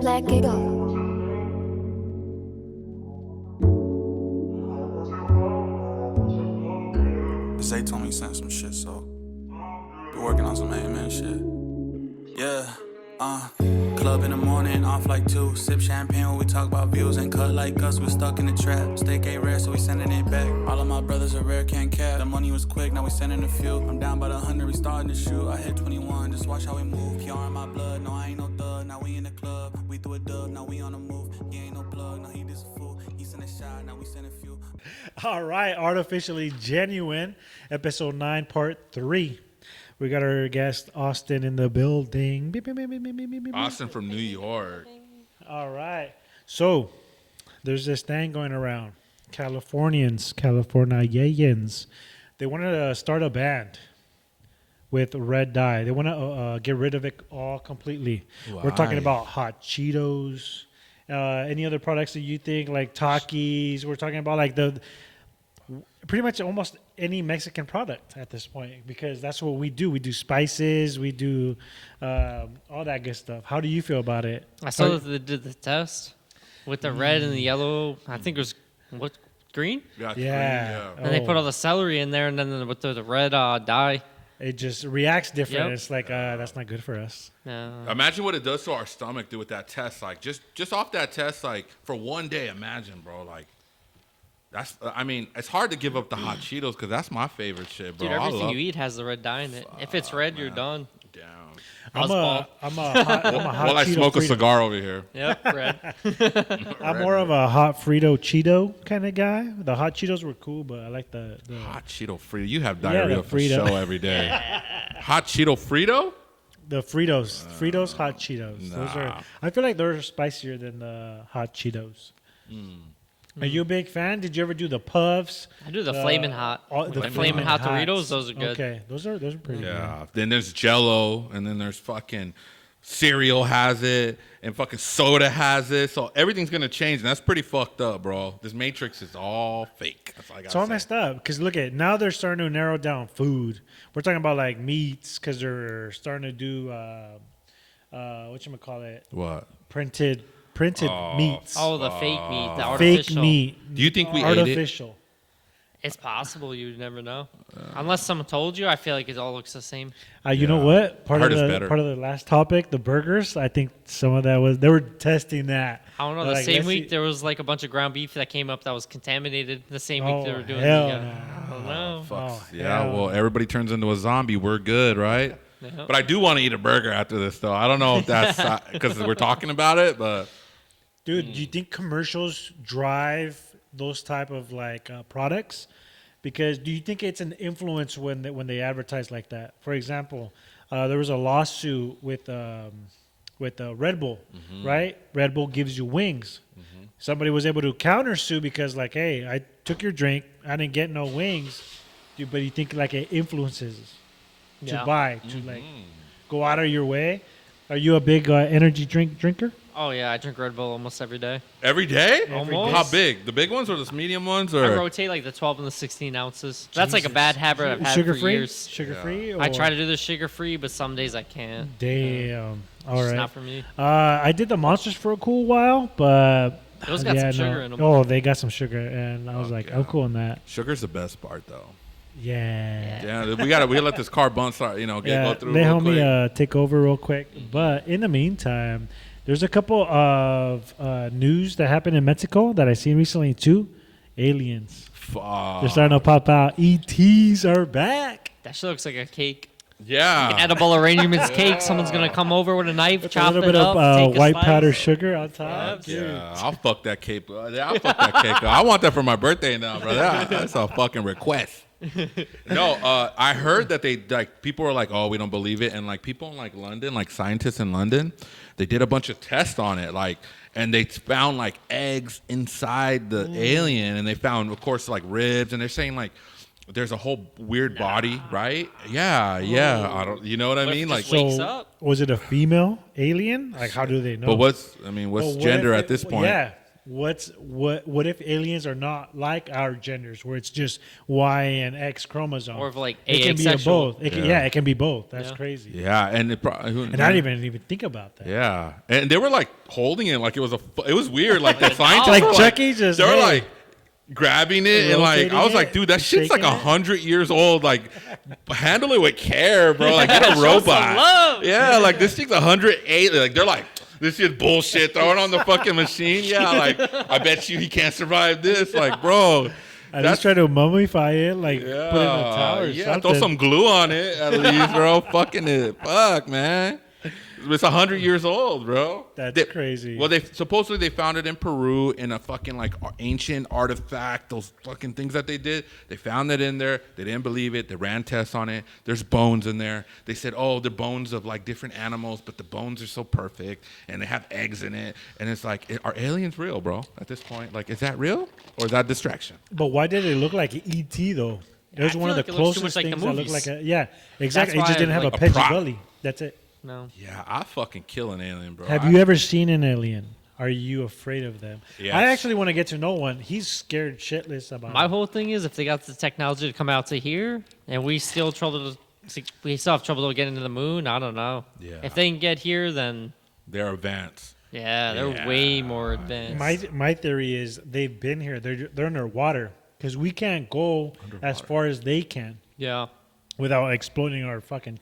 Black Eagle. Zay told me he sent some shit, so be working on some amen shit. Yeah, club in the morning, off like 2. Sip champagne when we talk about views and cut like us. We stuck in the trap. Steak ain't rare, so we sending it back. All of my brothers are rare, can't cap. The money was quick, now we sending a few. I'm down by the 100, we starting to shoot. I hit 21, just watch how we move. PR in my blood, no, I ain't no thug. Now we in the club, we threw a dub, now we on the move. He ain't no plug, no, he just a fool. He sent a shot, now we send a few. All right, Artificially Genuine, episode 9, part 3. We got our guest Austin in the building. Beep, beep, beep, beep, beep, beep, beep, beep. Austin from New York. All right. So there's this thing going around. Californians, they wanted to start a band with red dye. They want to get rid of it all completely. We're talking Why? about hot Cheetos. Any other products that you think, like Takis? We're talking about like pretty much almost any Mexican product at this point, because that's what we do. We do spices, we do all that good stuff. How do you feel about it? I saw that they did the test with the red and the yellow. I think it was green? Got Yeah. green, And they put all the celery in there, and then with the red dye. It just reacts different. Yep. It's like that's not good for us. Imagine what it does to our stomach, dude, with that test. Like, just off that test, like, for one day, imagine, bro. Like, it's hard to give up the hot Cheetos because that's my favorite shit, bro. Dude, everything you eat has the red dye in it. If it's red, you're done. Down. I'm a hot Well, I Cheeto smoke a Frito. cigar over here. Yep, red. I'm more of a hot Frito Cheeto kind of guy. The hot Cheetos were cool, but I like the Hot Cheeto Frito. You have Yeah, diarrhea the for Frito. show every day. Hot Cheeto Frito? the Fritos. Fritos hot Cheetos. Those are. I feel like they're spicier than the hot Cheetos. Are you a big fan? Did you ever do the puffs? I do the Flamin' Hot. The Flamin' Hot Hots. Doritos, those are good. Okay, those are pretty Yeah. Then there's Jello, and then there's fucking cereal has it, and fucking soda has it. So everything's gonna change, and that's pretty fucked up, bro. This Matrix is all fake. That's all I got. It's all messed up because look at now they're starting to narrow down food. We're talking about like meats because they're starting to do whatchamacallit, What? printed meats. Oh, the fake meat, the Fake artificial. meat. Do you think we ate it? artificial? It's possible. You never know. Unless someone told you, I feel like it all looks the same. You know what? Part Heard of is the better. part of the last topic, the burgers. I think some of that was they were testing that. I don't know. They're The like, same let's week, see- there was like a bunch of ground beef that came up that was contaminated. The same week they Oh, were doing hell the, no. I don't know. Fuck. Oh, Yeah, hell well, no. everybody turns into a zombie. We're good, right? Yeah. But I do want to eat a burger after this, though. I don't know if that's because we're talking about it, but Dude, do you think commercials drive those type of like products? Because do you think it's an influence when they advertise like that? For example, there was a lawsuit with Red Bull, right? Red Bull gives you wings. Somebody was able to countersue because like, hey, I took your drink, I didn't get no wings. But you think like it influences to Yeah. buy, to like go out of your way? Are you a big energy drinker? Oh, yeah. I drink Red Bull almost every day. every day? Almost. How big? The big ones or the medium ones? I Or rotate like the 12 and the 16 ounces. That's like a bad habit I've had Sugar for free? years. Sugar free? I try to do the sugar free, but some days I can't. Damn. All It's right. not for me. I did the Monsters for a cool while, but Those got some sugar in 'em. Oh, they got some sugar, and I was like, yeah. I'm cool on that. sugar's the best part, though. Yeah. Yeah, we gotta let this car bump start. Go through. Let real quick. homie take over real quick. But in the meantime, there's a couple of news that happened in Mexico that I seen recently too. Aliens. Fuck. They're starting to pop out. ETs are back. That shit looks like a cake. Yeah. An edible arrangement's cake. Someone's going to come over with a knife, With a chop little it bit up, of take a white slice. powder sugar on top. Dude. Yeah, I'll fuck that cake. I'll fuck that cake. I want that for my birthday now, bro. That's a fucking request. No, I heard that they like people were like, oh, we don't believe it, and like people in like London, like scientists in London, they did a bunch of tests on it, like, and they found like eggs inside the alien, and they found, of course, like ribs, and they're saying like there's a whole weird body, right? Yeah. I don't, you know what I What if mean? it Like, just wakes up? Was it a female alien? Like, how do they know? but what's Well, what gender if at this it- point? Yeah. what if aliens are not like our genders, where it's just Y and X chromosome, Or if, like, it can be a asexual. both. It can be both. That's Yeah. crazy. Yeah, and And I didn't even think about that. Yeah, and they were like holding it like it was it was weird. Like the scientists, Like were Chucky just, they were hey. like grabbing it and like I was Rotating like, it, dude, that shit's like shaking it. 100 years old. Like, handle it with care, bro. Like, get a Show robot. some love. Yeah, like this thing's 108. Like they're like, this is bullshit. Throw it on the fucking machine. Yeah, like I bet you he can't survive this. Like, bro. At least try to mummify it, like put it in a tower or Yeah, something. throw some glue on it at least, bro. Fucking it. Fuck, man. It's 100 years old, bro. That's crazy. Well, they supposedly they found it in Peru in a fucking like ancient artifact. Those fucking things that they did. They found it in there. They didn't believe it. They ran tests on it. There's bones in there. They said, oh, the bones of like different animals, but the bones are so perfect and they have eggs in it. And it's like, are aliens real, bro? At this point, like, is that real or is that distraction? But why did it look like E.T. though? It was I one of feel the like it looks too closest much like the things that looked movies. like a exactly. It why just didn't I have like a a pudgy prop. belly. That's it. No. Yeah, I fucking kill an alien, bro. Have you ever seen an alien? Are you afraid of them? Yes. I actually want to get to know one. He's scared shitless about My it. whole thing is if they got the technology to come out to here and we still have trouble to get into the moon, I don't know. Yeah. If they can get here, then They're advanced. yeah, they're Yeah. way more advanced. My theory is they've been here. They're underwater because we can't go as far as they can yeah, without exploding our fucking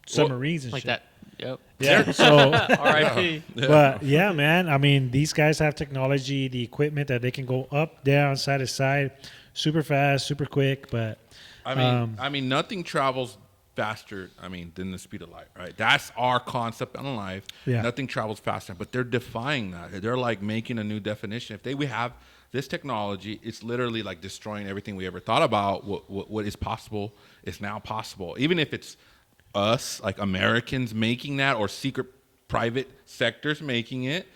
submarines and like shit. that. Yep. Yeah. So, R.I.P. but yeah, man. I mean, these guys have technology, the equipment that they can go up, down, side to side, super fast, super quick. But I mean, nothing travels faster. I mean, than the speed of light, right? That's our concept in life. Yeah. Nothing travels faster, but they're defying that. They're like making a new definition. If we have this technology, it's literally like destroying everything we ever thought about. What is possible is now possible, even if it's us, like Americans, making that, or secret private sectors making it.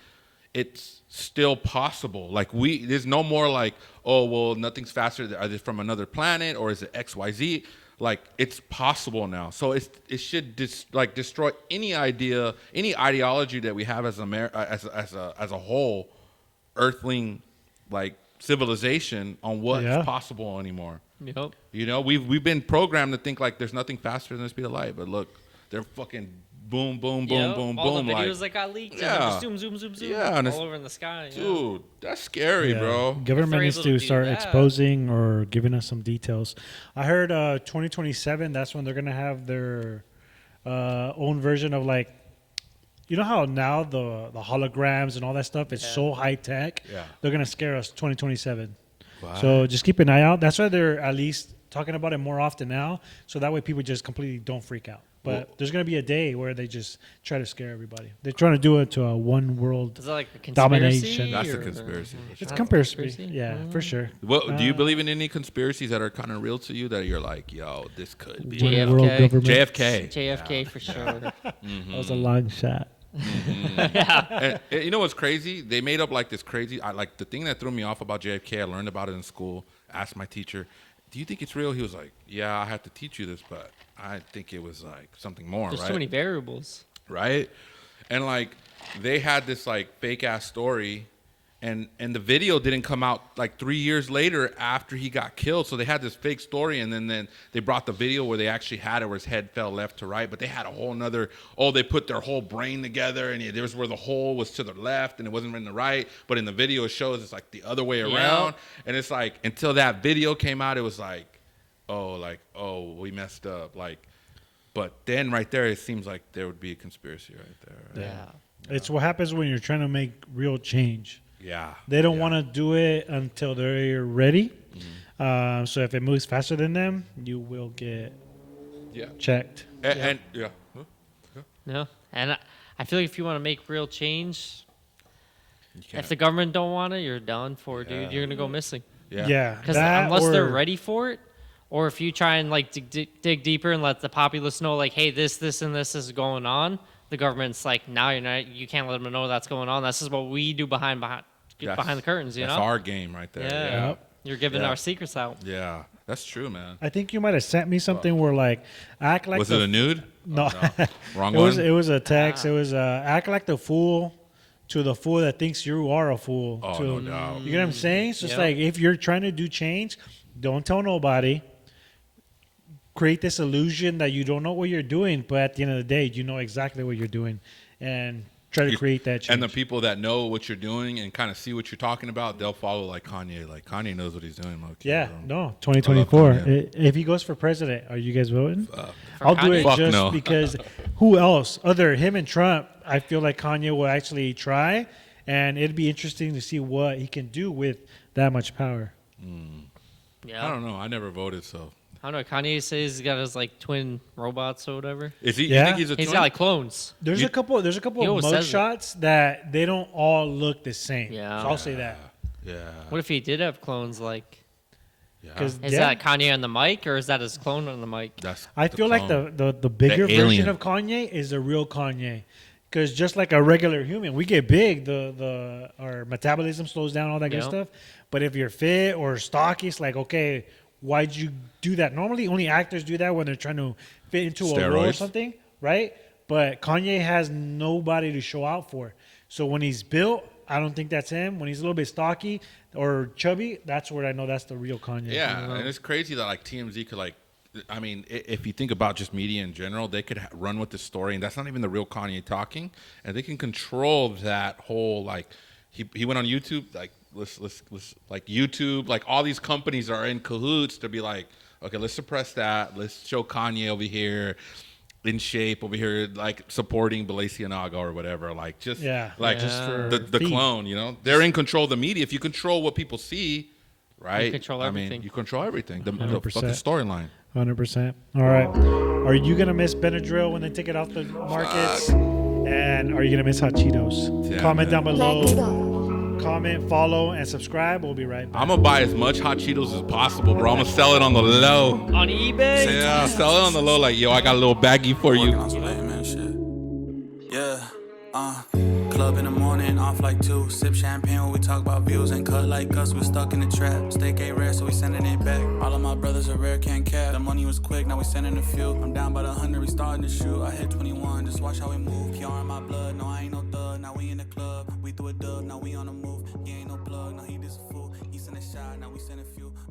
It's still possible. Like there's no more like, oh well, nothing's faster. Are they from another planet or is it XYZ? Like it's possible now. So it should destroy any idea, any ideology that we have as as a whole, earthling like civilization on what's possible anymore. Yep. You know, we've been programmed to think like there's nothing faster than the speed of light, but look, they're fucking boom, boom, boom, Yep. boom, All boom. the videos like, that got leaked. Yeah. And just zoom, zoom, zoom, zoom. Yeah, and all it's- over in the sky. Yeah. dude, that's scary, yeah, bro. government They're needs able to to do start that. exposing or giving us some details. I heard 2027. That's when they're gonna have their own version of like. You know how now the holograms and all that stuff is so high tech? Yeah. They're going to scare us 2027. Wow. So just keep an eye out. That's why they're at least talking about it more often now. So that way people just completely don't freak out. But Well- there's going to be a day where they just try to scare everybody. They're trying to do it to a one world. Is that like a conspiracy? Domination. That's a or- conspiracy. It's Not conspiracy. conspiracy? Yeah, for sure. What do you believe in any conspiracies that are kind of real to you that you're like, yo, this could be JFK. One world government. JFK? JFK for sure. That was a long shot. And you know what's crazy? They made up like this crazy. Like the thing that threw me off about JFK. I learned about it in school. Asked my teacher, "Do you think it's real?" He was like, "Yeah, I had to teach you this, but I think it was like something more." There's right? too many variables. Right? And like they had this like fake ass story, and the video didn't come out like 3 years later after he got killed. So they had this fake story, and then they brought the video where they actually had it where his head fell left to right, but they had a whole nother, they put their whole brain together, and there was where the hole was to the left and it wasn't in the right, but in the video it shows it's like the other way around. And it's like until that video came out, it was like, oh, we messed up. Like, but then right there, it seems like there would be a conspiracy right there. Right? Yeah. It's what happens when you're trying to make real change. Yeah. They don't want to do it until they're ready. So if it moves faster than them, you will get checked. And yeah. No. And I feel like if you want to make real change, You can't. if the government don't want it, you're done for, dude. You're going to go missing. Yeah. Because that unless they're or- ready for it, or if you try and like dig deeper and let the populace know, like, hey, this, and this is going on, the government's like, now you can't let them know that's going on. This is what we do behind the curtains, you That's know? our game right there. Yeah. Yep. You're giving Yeah. our secrets out. Yeah. That's true, man. I think you might have sent me something where like act like Was the it a nude? No, Wrong it was one? it was a text. It was act like the fool to the fool that thinks you are a fool. Oh, to, no doubt. You get what I'm saying? It's just Yep. like if you're trying to do change, don't tell nobody. Create this illusion that you don't know what you're doing, but at the end of the day, you know exactly what you're doing, and try to create that change. And the people that know what you're doing and kind of see what you're talking about, they'll follow like Kanye. Like Kanye knows what he's doing. Low-key, Yeah, bro. no, 2024. I love Kanye. If he goes for president, are you guys voting? For I'll do Kanye? it Fuck just no. because who else other him and Trump? I feel like Kanye will actually try, and it'd be interesting to see what he can do with that much power. Yeah. I don't know. I never voted, so. I don't know. Kanye says he's got his like twin robots or whatever. Is he? Yeah. You think he's a He's twin? got like clones. There's You- a couple He of always mug says it. shots that they don't all look the same. Yeah. So I'll say that. Yeah. What if he did have clones? Like, Yeah. Because is that Kanye on the mic or is that his clone on the mic? That's I the feel like clone. the bigger alien. version of Kanye is the real Kanye. Because just like a regular human, we get big, our metabolism slows down, all that good Yeah. stuff. But if you're fit or stocky, it's like, okay, why'd you do that? Normally, only actors do that when they're trying to fit into a role or Steroids. something, right? But Kanye has nobody to show out for. So when he's built, I don't think that's him. When he's a little bit stocky or chubby, that's where I know that's the real Kanye. Yeah, and it's crazy that like TMZ could like, I mean, if you think about just media in general, they could run with the story, and that's not even the real Kanye talking, and they can control that whole like, he went on YouTube like let's like YouTube, like all these companies are in cahoots to be like, okay, let's suppress that, let's show Kanye over here in shape over here, like supporting Balenciaga or whatever, like just like just for the feed. clone, you know, they're in control of the media. If you control what people see, right? control I everything. mean, you control everything. The 100%. fucking storyline. 100%. All right. Are you gonna miss Benadryl when they take it off the markets? And are you gonna miss Hot Cheetos? Yeah, Comment man. down below. Comment, follow, and subscribe. We'll be right back. I'm gonna buy as much hot Cheetos as possible, bro. I'm gonna sell it on the low. On eBay? Yeah, sell it on the low. Like, yo, I got a little baggie for Working you. on some amen shit. Yeah, club in the morning, off like 2. Sip champagne when we talk about views and cut like us. We stuck in the trap. Steak ain't rare, so we sending it back. All of my brothers are rare, can't cap. The money was quick, now we sending a few. I'm down by the 100, we starting to shoot. I hit 21, just watch how we move. PR in my blood, no, I ain't no thug. Now we in the club, we threw a dub, now we on the move. He ain't no plug, no, he just a fool. He sent a shot, now we send a few.